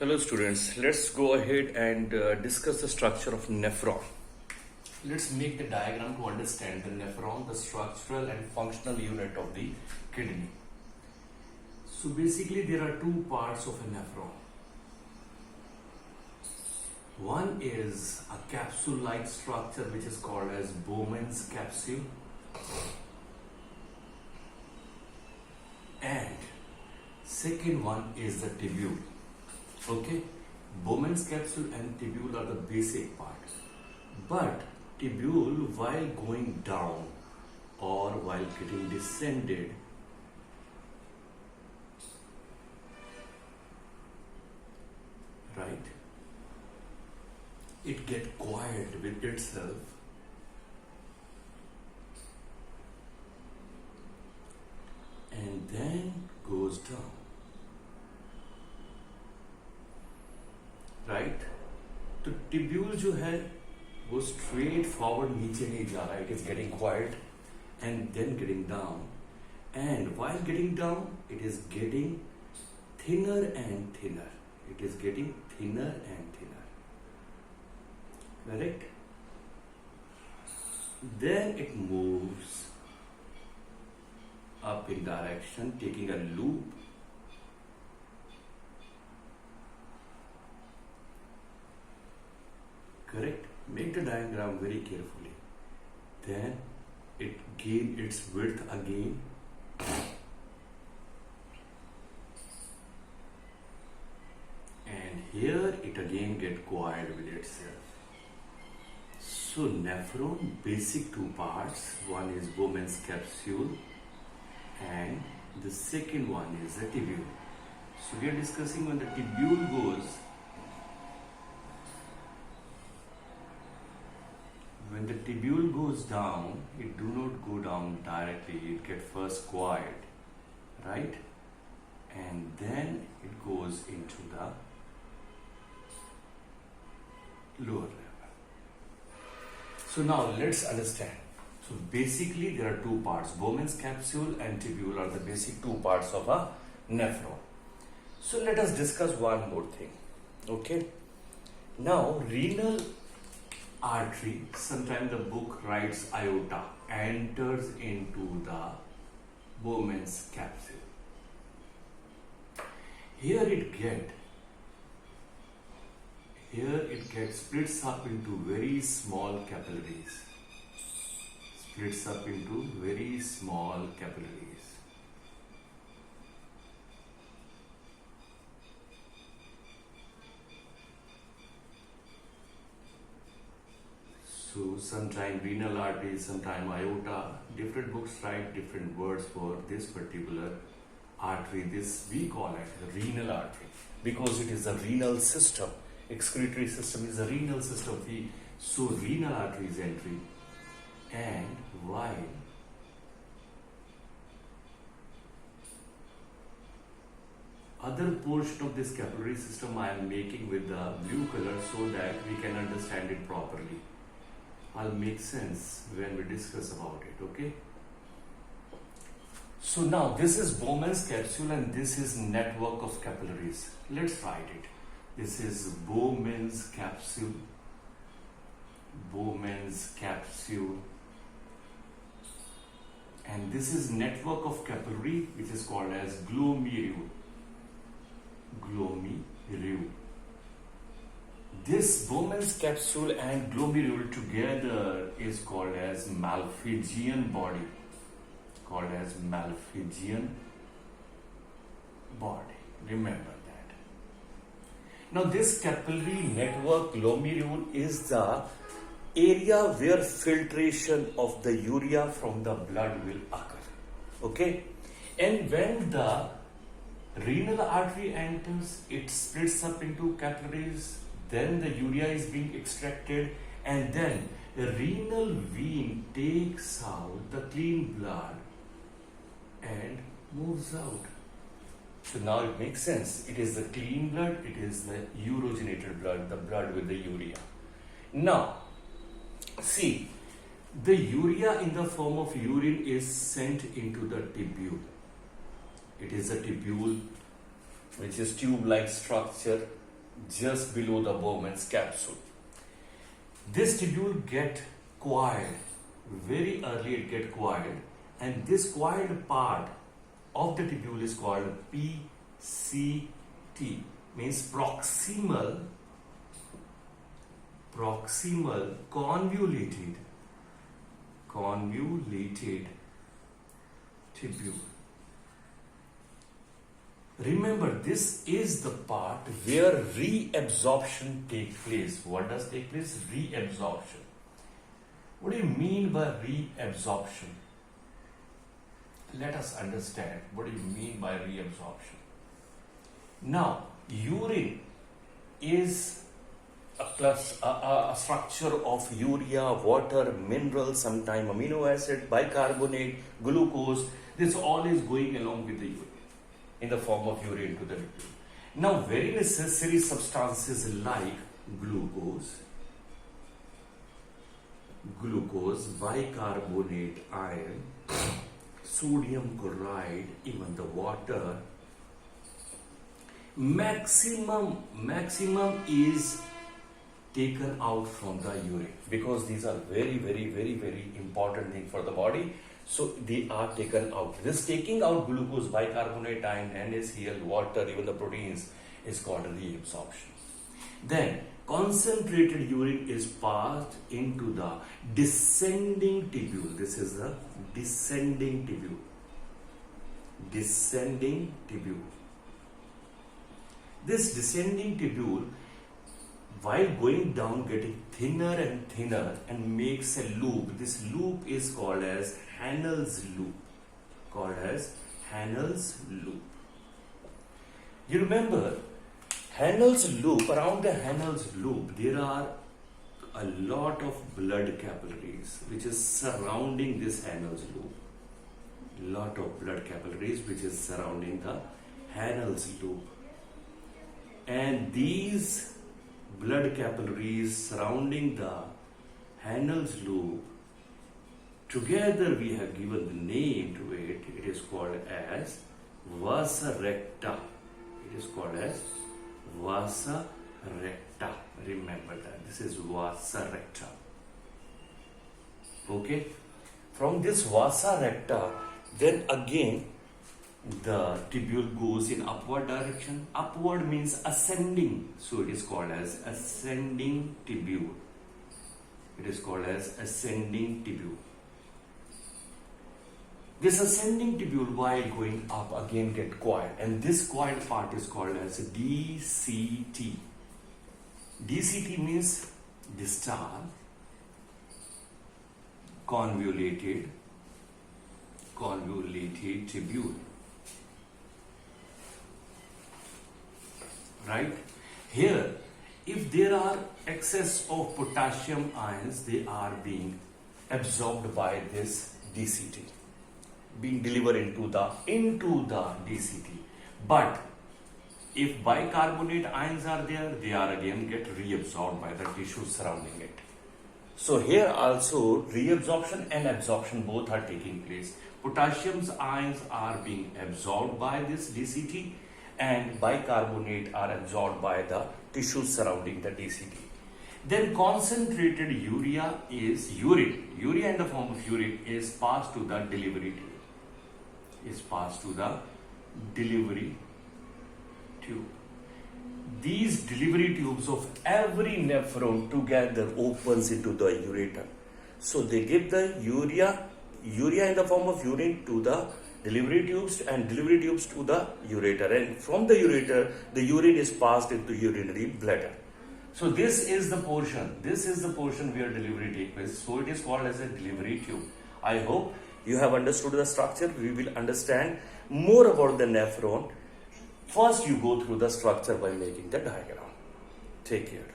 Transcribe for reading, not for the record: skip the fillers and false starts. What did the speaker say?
Hello students, let's go ahead and discuss the structure of nephron. Let's make the diagram to understand the nephron, the structural and functional unit of the kidney. So basically there are two parts of a nephron. One is a capsule-like structure which is called as Bowman's capsule, and second one is the tubule. Okay, Bowman's capsule and tubule are the basic part, but tubule while going down or while getting descended, right, it get quiet with itself and then goes down. Right तो tubule जो है वो straight forward नीचे नहीं जा रहा है. It is getting quite and then getting down, and while getting down it is getting thinner and thinner. It is getting thinner and thinner. Correct. Then it moves up in direction taking a loop, correct. Make the diagram very carefully. Then it gain its width again, and here it again get quiet with itself. So nephron basic two parts. One is Bowman's capsule and the second one is the tubule. So we are discussing when the tubule goes, when the tubule goes down, it do not go down directly. It get first quiet, right? And then it goes into the lower level. So now let's understand. So basically there are two parts. Bowman's capsule and tubule are the basic two parts of a nephron. So let us discuss one more thing. Okay. Now renal artery, sometimes the book writes aorta, enters into the Bowman's capsule. Here it gets splits up into very small capillaries. Splits up into very small capillaries. So sometime renal artery, sometime aorta. Different books write different words for this particular artery. This we call it the renal artery because it is the renal system. Excretory system is the renal system. So renal artery is entry, and while other portion of this capillary system I am making with the blue color so that we can understand it properly. I'll make sense when we discuss about it, okay? So now this is Bowman's capsule and this is network of capillaries. Let's write it. This is Bowman's capsule. Bowman's capsule. And this is network of capillary which is called as glomerule. Glomerule. This Bowman's capsule and glomerule together is called as Malpighian body. Called as Malpighian body. Remember that. Now this capillary network glomerule is the area where filtration of the urea from the blood will occur. Okay? And when the renal artery enters, it splits up into capillaries, then the urea is being extracted, and then the renal vein takes out the clean blood and moves out. So now it makes sense. It is the clean blood, it is the urogenated blood, the blood with the urea. Now, see, the urea in the form of urine is sent into the tubule. It is a tubule which is tube-like structure just below the Bowman's capsule. This tubule get coiled, very early it get coiled, and this coiled part of the tubule is called PCT, means proximal convoluted tubule. Remember, this is the part where reabsorption takes place. What does take place? Reabsorption. What do you mean by reabsorption? Let us understand what do you mean by reabsorption. Now, urine is a structure of urea, water, minerals, sometimes amino acid, bicarbonate, glucose. This all is going along with the urine in the form of urine to the liquid. Now, very necessary substances like glucose, bicarbonate ion, sodium chloride, even the water, maximum is taken out from the urine, because these are very important thing for the body. So they are taken out. This taking out glucose, bicarbonate ion, NaCl, water, even the proteins is called reabsorption. Then concentrated urine is passed into the descending tubule. This is the descending tubule. This descending tubule, while going down, getting thinner and thinner and makes a loop. This loop is called as Hanel's loop. You remember Hanel's loop, around the Hanel's loop, there are a lot of blood capillaries which is surrounding this Hanel's loop. Lot of blood capillaries which is surrounding the Hanel's loop. And these blood capillaries surrounding the Hanel's loop, together we have given the name to it. It is called as vasa recta. Remember that. This is vasa recta. Okay. From this vasa recta, then again the tubule goes in upward direction. Upward means ascending. So it is called as ascending tubule. This ascending tubule, while going up, again get coiled, and this coiled part is called as DCT. DCT means distal convoluted tubule. Right? Here, if there are excess of potassium ions, they are being absorbed by this DCT, being delivered into the DCT. But if bicarbonate ions are there, they are again get reabsorbed by the tissue surrounding it. So here also reabsorption and absorption both are taking place. Potassium ions are being absorbed by this DCT, and bicarbonate are absorbed by the tissue surrounding the DCT. Then concentrated urea is urine in the form of urine is passed to the delivery tube. These delivery tubes of every nephron together opens into the ureter. So they give the urea in the form of urine to the delivery tubes, and delivery tubes to the ureter, and from the ureter the urine is passed into urinary bladder. So this is the portion where delivery takes place. So it is called as a delivery tube. I hope you have understood the structure. We will understand more about the nephron. First you go through the structure by making the diagram. Take care.